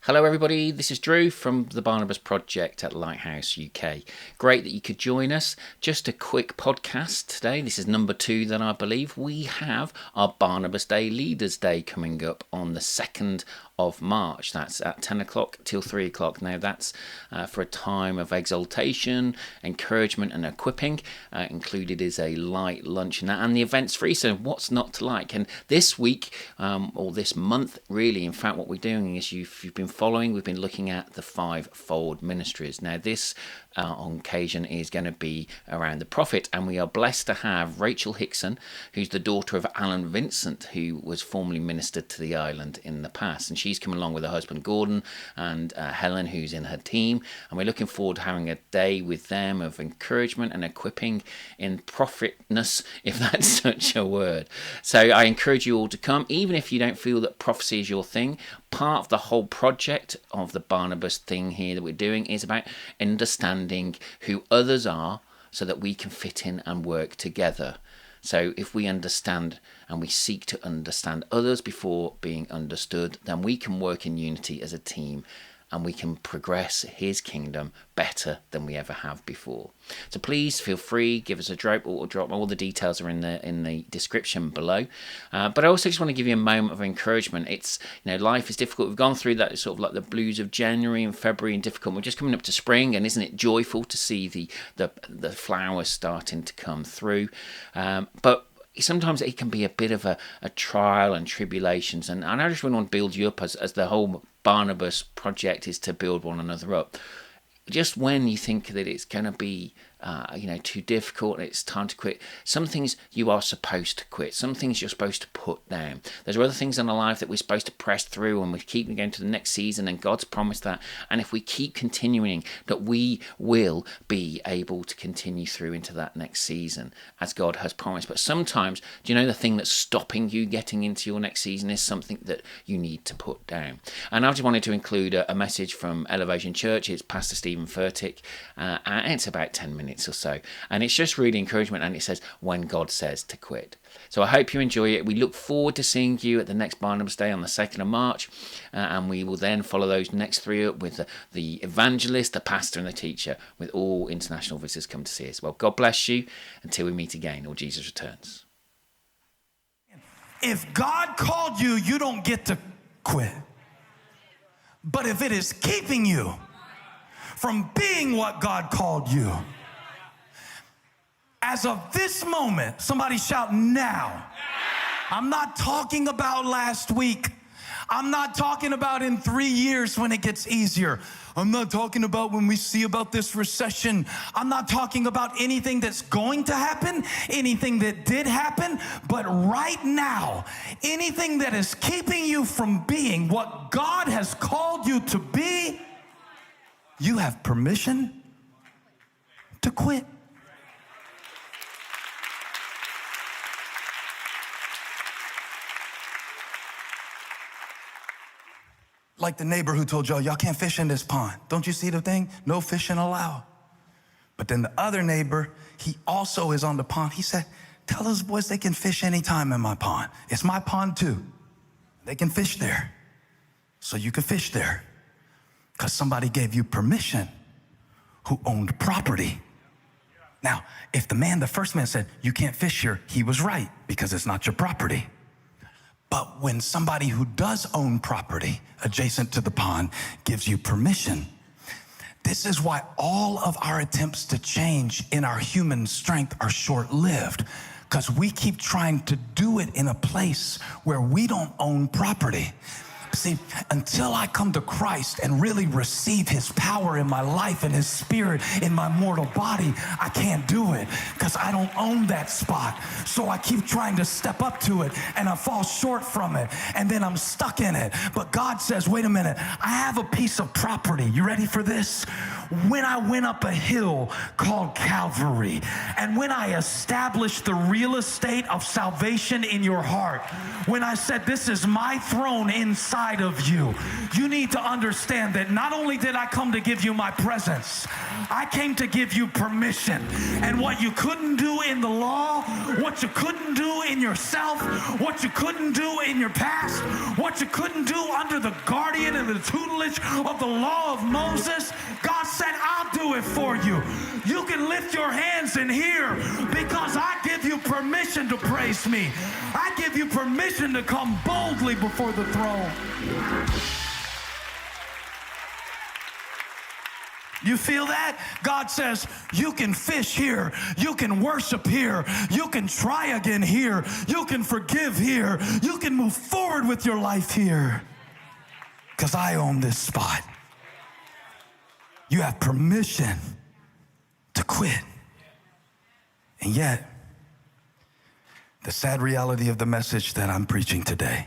Hello everybody, this is Drew from the Barnabas Project at Lighthouse UK. Great that you could join us. Just a quick podcast today. This is number 2 then I believe. We have our Barnabas Day Leaders Day coming up on the 2nd of March. That's at 10 o'clock till 3 o'clock. Now that's for a time of exaltation, encouragement and equipping. Included is a light lunch and the event's free, so what's not to like? And this week or this month really, in fact, what we're doing is you've been following, we've been looking at the 5-fold ministries. Now this on occasion is going to be around the prophet, and we are blessed to have Rachel Hickson, who's the daughter of Alan Vincent, who was formerly ministered to the island in the past, and she's come along with her husband Gordon and Helen, who's in her team, and we're looking forward to having a day with them of encouragement and equipping in prophetness, if that's such a word. So I encourage you all to come, even if you don't feel that prophecy is your thing. Part of the whole project of the Barnabas thing here that we're doing is about understanding who others are so that we can fit in and work together. So if we understand and we seek to understand others before being understood, then we can work in unity as a team and we can progress his kingdom better than we ever have before. So please feel free, give us a drop or drop. All the details are in the description below. But I also just want to give you a moment of encouragement. It's, life is difficult. We've gone through that sort of like the blues of January and February and difficult. We're just coming up to spring, and isn't it joyful to see the flowers starting to come through? But sometimes it can be a bit of a trial and tribulations, and I just want to build you up as the whole Barnabas project is to build one another up. Just when you think that it's going to be too difficult and it's time to quit, some things you are supposed to quit, some things you're supposed to put down. There's other things in our life that we're supposed to press through, and we keep going to the next season, and God's promised that, and if we keep continuing, that we will be able to continue through into that next season as God has promised. But sometimes, do you know, the thing that's stopping you getting into your next season is something that you need to put down. And I just wanted to include a message from Elevation Church. It's Pastor Stephen Furtick, and it's about 10 minutes or so, and it's just really encouragement, and it says when God says to quit. So I hope you enjoy it. We look forward to seeing you at the next Barnabas Day on the 2nd of March, and we will then follow those next 3 up with the evangelist, the pastor and the teacher, with all international visitors come to see us. Well, God bless you until we meet again or Jesus returns. If God called you, you don't get to quit. But if it is keeping you from being what God called you, as of this moment, somebody shout now. I'm not talking about last week. I'm not talking about in 3 years when it gets easier. I'm not talking about when we see about this recession. I'm not talking about anything that's going to happen, anything that did happen, but right now, anything that is keeping you from being what God has called you to be, you have permission to quit. Like the neighbor who told y'all can't fish in this pond. Don't you see the thing? No fishing allowed. But then the other neighbor, he also is on the pond. He said, tell those boys they can fish anytime in my pond. It's my pond too. They can fish there. So you can fish there. Because somebody gave you permission who owned property. Now, if the first man said, you can't fish here, he was right, because it's not your property. But when somebody who does own property adjacent to the pond gives you permission, this is why all of our attempts to change in our human strength are short-lived, because we keep trying to do it in a place where we don't own property. See, until I come to Christ and really receive his power in my life and his spirit in my mortal body, I can't do it because I don't own that spot. So I keep trying to step up to it and I fall short from it, and then I'm stuck in it. But God says, wait a minute, I have a piece of property. You ready for this? When I went up a hill called Calvary, and when I established the real estate of salvation in your heart, when I said, this is my throne inside of you, you need to understand that not only did I come to give you my presence, I came to give you permission. And what you couldn't do in the law, what you couldn't do in yourself, what you couldn't do in your past, what you couldn't do under the guardian and the tutelage of the law of Moses, God said, I'll do it for you. You can lift your hands in here because I give you permission to praise me. I give you permission to come boldly before the throne. You feel that? God says, you can fish here. You can worship here. You can try again here. You can forgive here. You can move forward with your life here. Because I own this spot. You have permission to quit. And yet, the sad reality of the message that I'm preaching today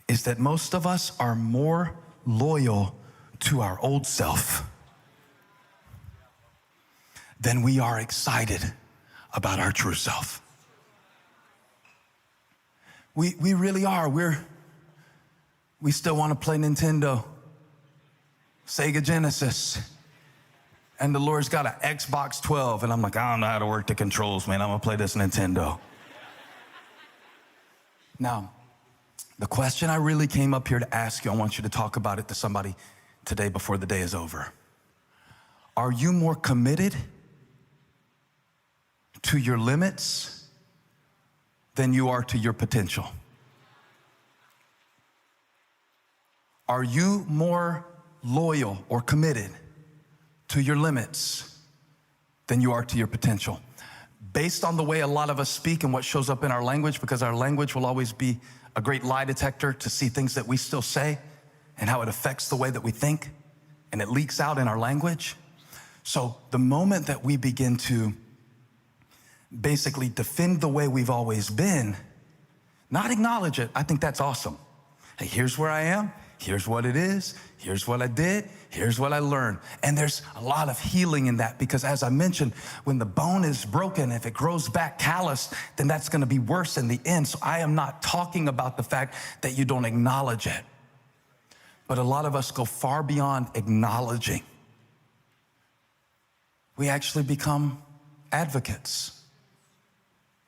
is that most of us are more loyal to our old self than we are excited about our true self. We really are. We still want to play Nintendo, Sega Genesis, and the Lord's got an Xbox 12, and I'm like, I don't know how to work the controls, man. I'm gonna play this Nintendo. Now, the question I really came up here to ask you, I want you to talk about it to somebody today before the day is over. Are you more committed to your limits than you are to your potential? Are you more loyal or committed to your limits than you are to your potential? Based on the way a lot of us speak and what shows up in our language, because our language will always be a great lie detector to see things that we still say and how it affects the way that we think, and it leaks out in our language. So the moment that we begin to basically defend the way we've always been, not acknowledge it, I think that's awesome. Hey, here's where I am. Here's what it is. Here's what I did. Here's what I learned. And there's a lot of healing in that, because as I mentioned, when the bone is broken, if it grows back calloused, then that's going to be worse in the end. So I am not talking about the fact that you don't acknowledge it. But a lot of us go far beyond acknowledging. We actually become advocates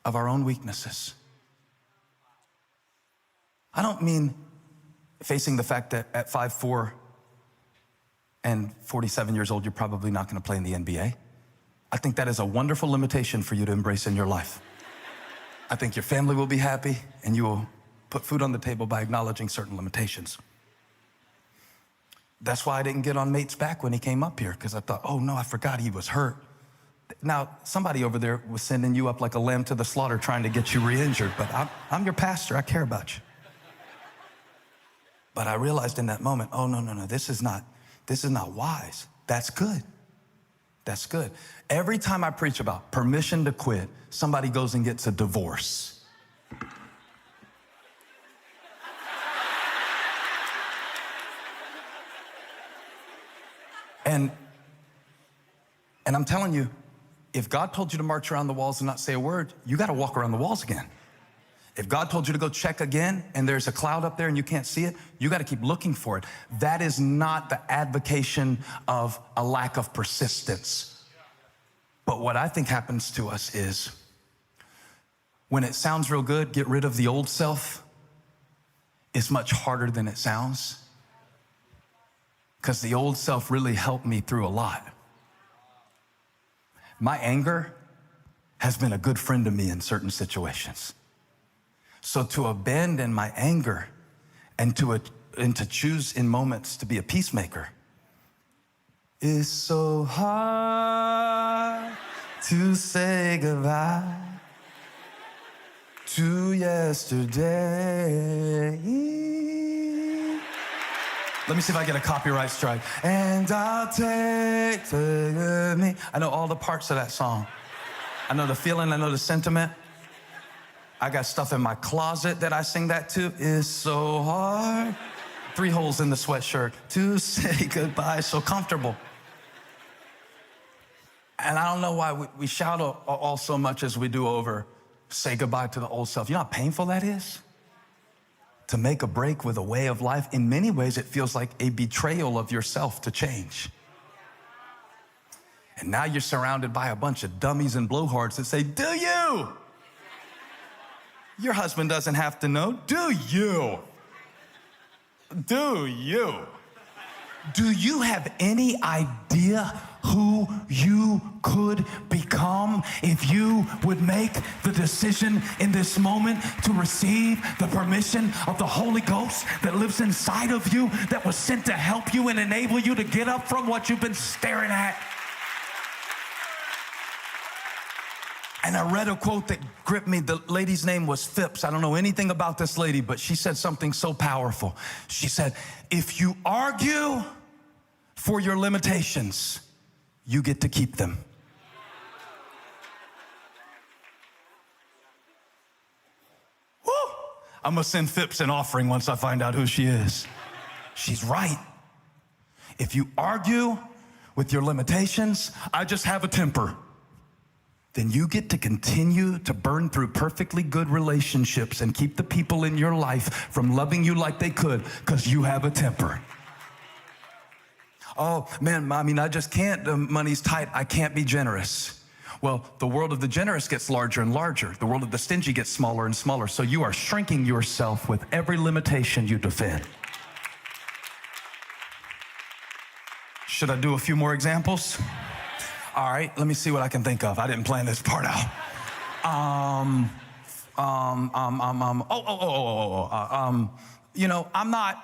of our own weaknesses. I don't mean facing the fact that at 5'4" and 47 years old, you're probably not going to play in the NBA. I think that is a wonderful limitation for you to embrace in your life. I think your family will be happy, and you will put food on the table by acknowledging certain limitations. That's why I didn't get on Nate's back when he came up here, because I thought, oh no, I forgot he was hurt. Now, somebody over there was sending you up like a lamb to the slaughter trying to get you re-injured, but I'm your pastor, I care about you. But I realized in that moment, oh, no, this is not wise. That's good. That's good. Every time I preach about permission to quit, somebody goes and gets a divorce. And I'm telling you, if God told you to march around the walls and not say a word, you got to walk around the walls again. If God told you to go check again and there's a cloud up there and you can't see it, you got to keep looking for it. That is not the advocation of a lack of persistence. But what I think happens to us is when it sounds real good, get rid of the old self, is much harder than it sounds, because the old self really helped me through a lot. My anger has been a good friend to me in certain situations. So to abandon my anger and to choose in moments to be a peacemaker is so hard to say goodbye to yesterday. Let me see if I get a copyright strike. And I'll take me. I know all the parts of that song. I know the feeling, I know the sentiment. I got stuff in my closet that I sing that to. Is so hard. 3 holes in the sweatshirt to say goodbye. So comfortable. And I don't know why we shout all so much as we do over say goodbye to the old self. You know how painful that is? To make a break with a way of life. In many ways, it feels like a betrayal of yourself to change. And now you're surrounded by a bunch of dummies and blowhards that say, do you? Your husband doesn't have to know. Do you? Do you? Do you have any idea who you could become if you would make the decision in this moment to receive the permission of the Holy Ghost that lives inside of you, that was sent to help you and enable you to get up from what you've been staring at? And I read a quote that gripped me. The lady's name was Phipps. I don't know anything about this lady, but she said something so powerful. She said, if you argue for your limitations, you get to keep them. Woo! I'm gonna send Phipps an offering once I find out who she is. She's right. If you argue with your limitations, I just have a temper, then you get to continue to burn through perfectly good relationships and keep the people in your life from loving you like they could because you have a temper. Oh, man, I mean, I just can't. The money's tight. I can't be generous. Well, the world of the generous gets larger and larger. The world of the stingy gets smaller and smaller. So you are shrinking yourself with every limitation you defend. Should I do a few more examples? All right, let me see what I can think of. I didn't plan this part out. You know, I'm not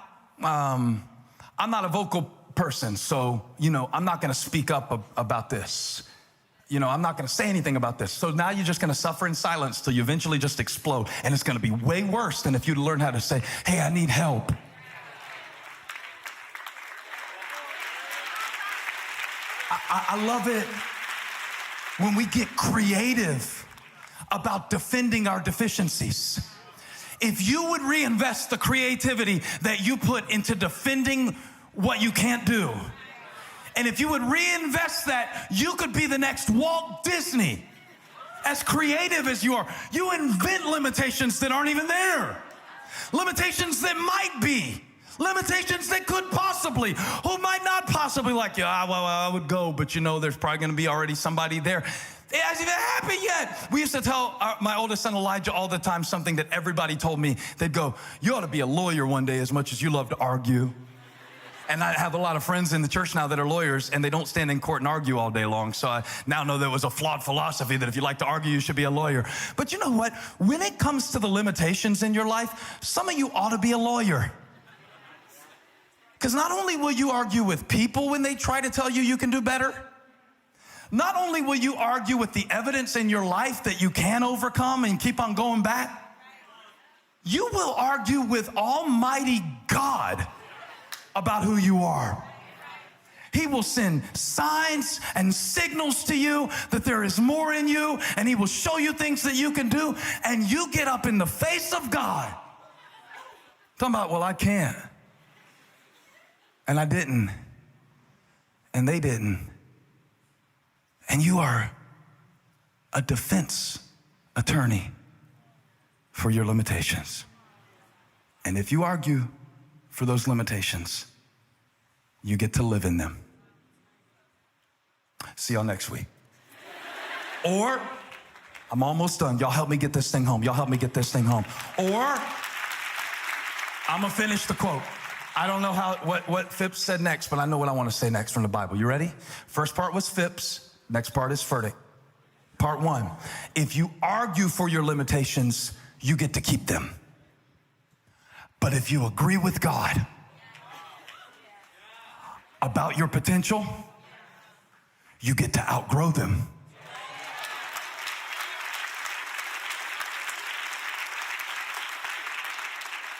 a vocal person, so, you know, I'm not gonna speak up about this. You know, I'm not gonna say anything about this. So now you're just gonna suffer in silence till you eventually just explode, and it's gonna be way worse than if you'd learn how to say, hey, I need help. I love it when we get creative about defending our deficiencies. If you would reinvest the creativity that you put into defending what you can't do, and if you would reinvest that, you could be the next Walt Disney. As creative as you are, you invent limitations that aren't even there. Limitations that might be. Limitations that could possibly, who might not possibly like you. Well, I would go, but you know, there's probably going to be already somebody there. It hasn't even happened yet. We used to tell my oldest son Elijah all the time something that everybody told me. They'd go, you ought to be a lawyer one day as much as you love to argue. And I have a lot of friends in the church now that are lawyers, and they don't stand in court and argue all day long. So I now know there was a flawed philosophy that if you like to argue, you should be a lawyer. But you know what? When it comes to the limitations in your life, some of you ought to be a lawyer. Because not only will you argue with people when they try to tell you you can do better, not only will you argue with the evidence in your life that you can overcome and keep on going back, you will argue with Almighty God about who you are. He will send signs and signals to you that there is more in you, and he will show you things that you can do, and you get up in the face of God talking about, well, I can't. And I didn't. And they didn't. And you are a defense attorney for your limitations. And if you argue for those limitations, you get to live in them. See y'all next week. Or, I'm almost done. Y'all help me get this thing home. Y'all help me get this thing home. Or, I'm gonna finish the quote. I don't know what Phipps said next, but I know what I want to say next from the Bible. You ready? First part was Phipps. Next part is verdict. Part one, if you argue for your limitations, you get to keep them. But if you agree with God about your potential, you get to outgrow them.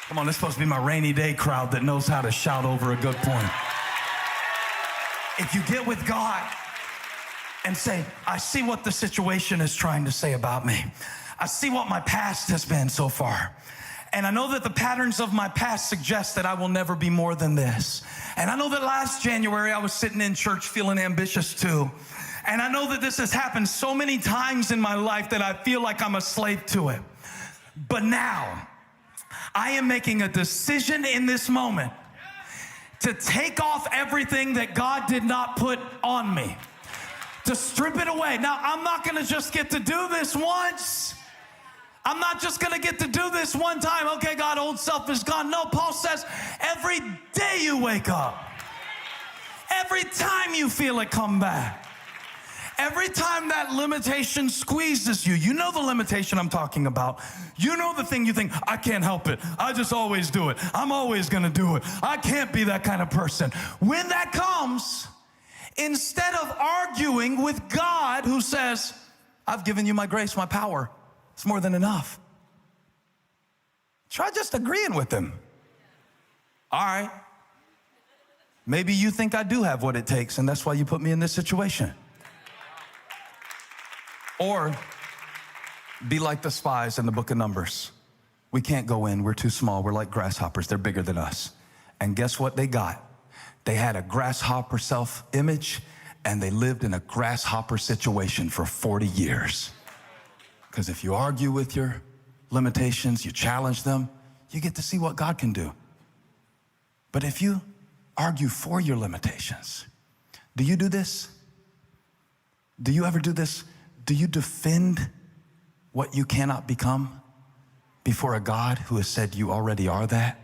Come on, this is supposed to be my rainy day crowd that knows how to shout over a good point. If you get with God and say, I see what the situation is trying to say about me. I see what my past has been so far. And I know that the patterns of my past suggest that I will never be more than this. And I know that last January I was sitting in church feeling ambitious too. And I know that this has happened so many times in my life that I feel like I'm a slave to it. But now, I am making a decision in this moment to take off everything that God did not put on me, to strip it away. Now, I'm not going to just get to do this once. I'm not just going to get to do this one time. Okay, God, old self is gone. No, Paul says every day you wake up, every time you feel it come back, every time that limitation squeezes you, you know the limitation I'm talking about. You know the thing you think, I can't help it. I just always do it. I'm always going to do it. I can't be that kind of person. When that comes, instead of arguing with God who says, I've given you my grace, my power, it's more than enough. Try just agreeing with him. All right. Maybe you think I do have what it takes, and that's why you put me in this situation. Or be like the spies in the book of Numbers. We can't go in. We're too small. We're like grasshoppers. They're bigger than us. And guess what they got? They had a grasshopper self-image, and they lived in a grasshopper situation for 40 years. Because if you argue with your limitations, you challenge them, you get to see what God can do. But if you argue for your limitations, do you do this? Do you ever do this? Do you defend what you cannot become before a God who has said you already are that?